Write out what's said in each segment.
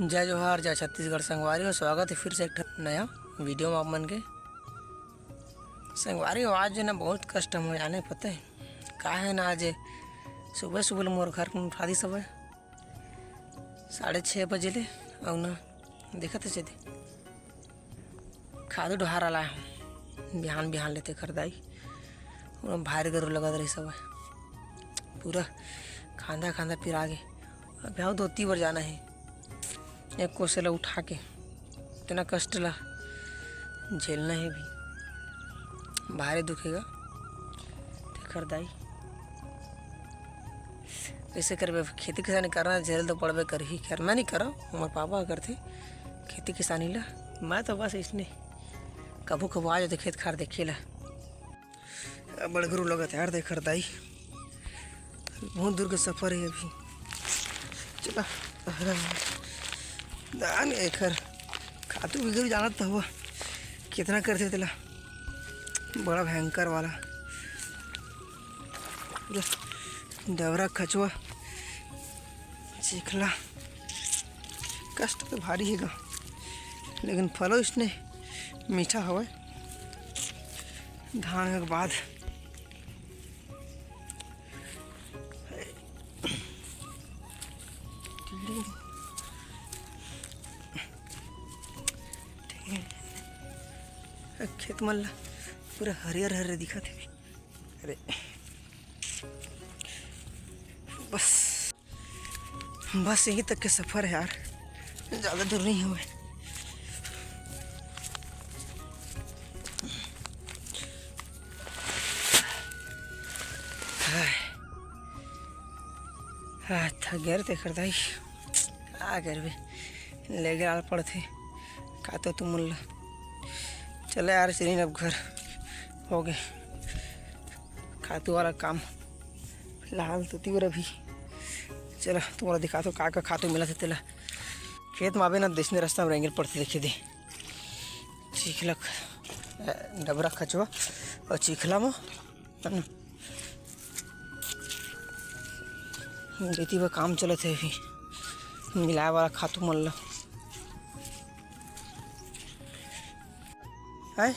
जय जोहार, जय छत्तीसगढ़। संगवारी हो, स्वागत है फिर से एक नया वीडियो में आप मन के। संगवारी हो, आज ना बहुत कष्ट हम जाने पता है का है ना। आज सुबह सुबह मोर घर में उठा दी सब 6:30 बजे ले। और ना देखते चेते खादू डोहार आला बिहान बिहान लेते खरदाई भारी गरु लगा रही सब पूरा खांदा खांदा फिर आगे। अब यहाँ 2-3 बार जाना है। एक कोसे ला उठा के इतना कष्ट ला झेलना है भी, भारी दुखेगा देखर दाई। कैसे करबे? खेती किसानी करना झेल तो पड़बे कर ही, करना नहीं करो। हमारे पापा करते खेती किसानी ला, मैं तो बस इसने कभू कभू आ जाते खेत खार देखे ला। बड़ गुरु लगा यार देखर दाई, बहुत दूर का सफर है अभी। चला दान एकर खातू बिगड़ जाना तो हुआ कितना करते तेला, बड़ा भयंकर वाला डबरा खचुआ चिखला। कष्ट तो भारी हैगा, लेकिन फलो इसने मीठा हवा। धान के बाद खेत मन ला पूरा हरियर हरियर दिखत है। अरे बस बस यहीं तक के सफर है यार, ज़्यादा दूर नहीं हुए। थक गए थे करदाई, क्या करबे, ले गए पड़ते का तो तुम मुल्ला। चले यार चलिए अब घर हो गए खातू वाला काम फिलहाल तो तीव्र अभी। चला तुम्हारा दिखा तो का खातू मिला था तेला। खेत में आवे ना देशने रास्ता में रेंगल पड़ते देखे दे चिखला डबरा खचवा और चिखला में देती वह काम चले थे अभी मिलाए वाला खातू मन ला है।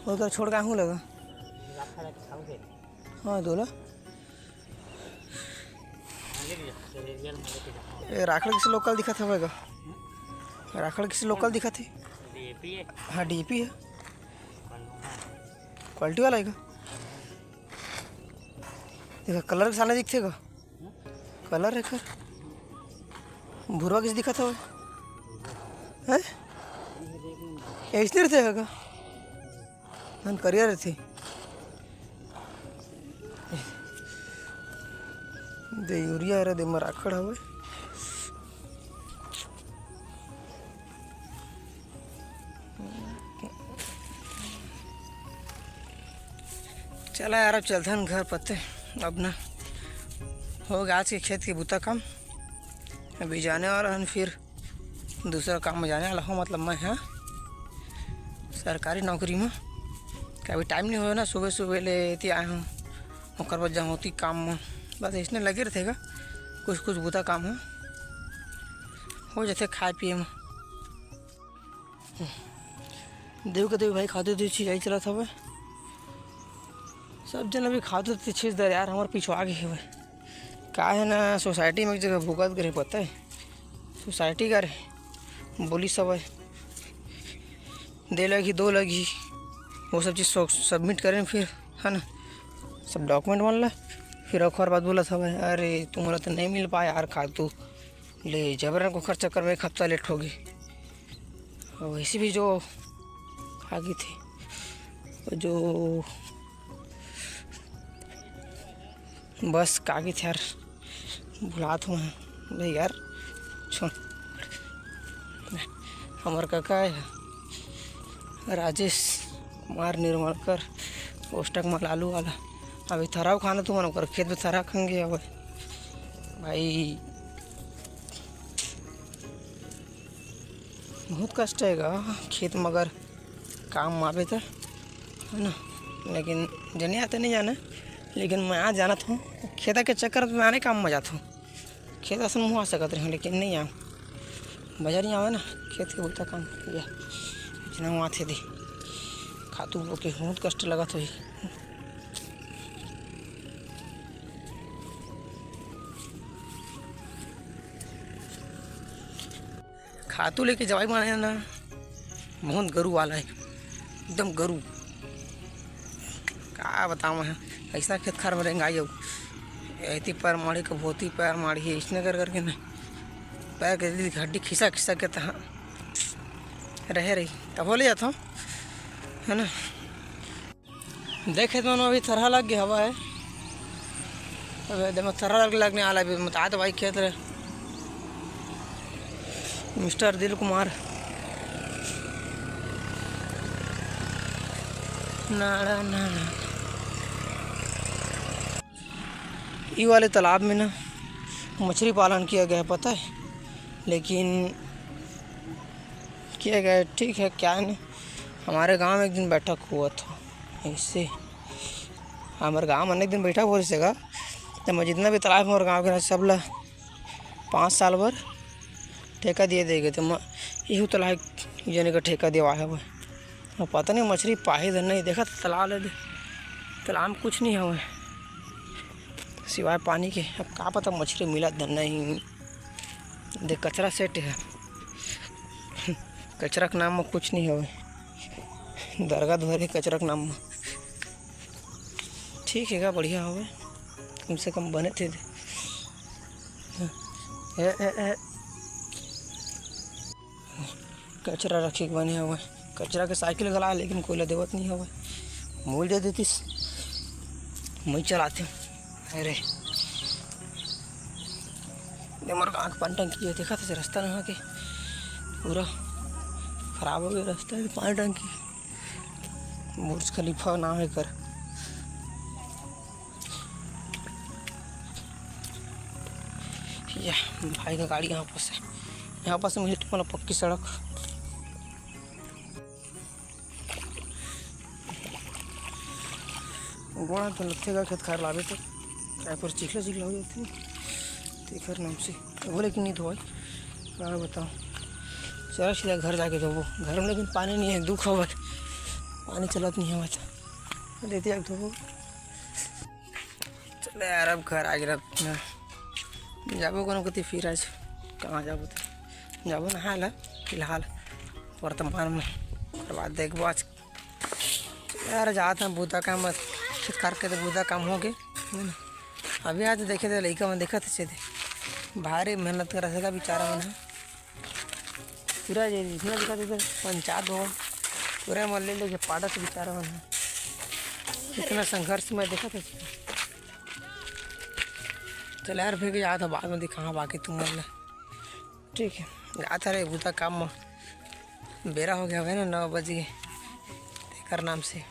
उधर छोड़ के आहूँ लगा। हाँ दोला राखड़ किसी लोकल दिखा था वैगा, राखड़ किसी लोकल दिखा थे। हाँ डीपी है, क्वालिटी वाला है। देखा कलर के सामने दिखते का कलर है कर भूरवा किसी दिखा था है ऐसे रहते है हम करियर रहते दे यूरिया रहा दे मराखड़ हवे। चला यार अब चलते हैं घर पत्ते। अब ना हो गया आज के खेत के बुता काम, अभी जाने वाला है फिर दूसरा काम में जाने वाला हूँ। मतलब मैं हाँ सरकारी नौकरी में कभी टाइम नहीं हो ना, सुबह सुबह लेती आए हूँ और बाद जहाँ होती काम में बस इसने लगे रहेगा। कुछ कुछ बुता काम हो जाते खाए पिए में। देव के देव भाई खाते तो चीज आई चला था वह सब जन अभी खाते तो चीज दर यार हमारे पीछे आ गए है। का है ना सोसाइटी में एक जगह भुगत करे पता है, सोसाइटी का रहे बोली सब है दे लगी 2 लगी वो सब चीज़ सबमिट करें फिर है ना सब डॉक्यूमेंट बन ला। फिर अखबार बाद बोला था भाई अरे तुम्हारा तो नहीं मिल पाया यार खातू ले जबरन को खर्चा कर में 1 हफ्ता लेट होगी। और वैसे भी जो आगे थे जो बस कागे थे यार बुलात हूँ भाई यार छोड़। हमारे काका है राजेश कुमार निर्मलकर पोस्टक में लालू वाला। अभी थराव खाना तो मन कर खेत में थरा खाएंगे। अब भाई बहुत कष्ट हैगा खेत में अगर काम आवे तो है ना, लेकिन जने आते नहीं जाना। लेकिन मैं आज जाना था खेता के चक्कर में आने काम में जाता हूँ खेत असन मुँह आ सकत रहे लेकिन नहीं आऊँ बाजार ही आवे ना खेत के बहुत काम या इतना वहाँ थे दी खातू के बहुत कष्ट लगा तो ही खातू लेके जवाई बनाया ना बहुत गरु वाला है एकदम गरु का बताऊँ मैं ऐसा खेत खार में रहेंगे आई ऐती पैर माड़ी का भोती पैर माड़ी है इसने कर करके ना पैर के हड्डी खिसा खिसा के तहाँ रह रही तब हो ले जाता हूँ है ना। देखे तो अभी थरहा लग गया हवा है अब थरहा लगने आला अभी बता दो भाई खेत रहे मिस्टर दिल कुमार नाड़ा नाड़ा ये वाले तालाब में ना मछली पालन किया गया है पता है लेकिन किया गया है ठीक है क्या नहीं। हमारे गांव में एक दिन बैठक हुआ था इससे हमारे गांव में अनेक दिन बैठक हो सका तो मैं जितना भी तालाब हमारे गाँव के सब ला 5 साल भर ठेका दिए देगा तो मैं यही तालाब जने का ठेका दिवा है वह पता नहीं मछली पाही धर नहीं देखा तालाब ले तालाब में कुछ नहीं है सिवाय पानी के। अब क्या पता मछली मिला धर नहीं देख कचरा सेट है कचरा के नाम में कुछ नहीं है दरगाह धोरे कचरा के नाम में ठीक है क्या बढ़िया हो कम से कम बने थे कचरा रखे के बने हुए कचरा के साइकिल गला लेकिन कोयला देवत नहीं हुआ मोल दे देती मैं चलाती हूँ। अरे मेरे आँख पानी टंकी है देखा था रास्ता ना के पूरा खराब हो गया रास्ता है पानी टंकी बुर्ज खलीफा नाम है कर या भाई का गाड़ी यहाँ पास मिले मतलब पक्की सड़क गोड़ा तो लगते का खेत खार लावे तो क्या पर चिखला चिखला हो जाती तेखर नाम से बोले कि नहीं धोए क्या बताओ चला सीधा घर जाके धोबो घर में लेकिन पानी नहीं है दुख हो पानी चलत नहीं है तो देते आग धोबो चले यार अब घर आ गया जाबो कोनो कति फिर आज कहाँ जाबो तो जाबो नहा ला फिलहाल वर्तमान में उसके बाद देखबो आज यार जाता बूता काम खेत खार के तो बूता काम हो गए अभी आज देखे थे लड़का में देखा थे भारी मेहनत कर सका बेचारा मन पूरा जितना दिखा थे पंचायत हो पूरा मन ले लेके पाड़ा से बेचारा मन इतना संघर्ष में देखा था चल यार फिर जा था बाद में दिखा बाकी तुम मन ठीक है जाता रहे बूता काम में बेरा हो गया है ना 9 बज गए तेकर नाम से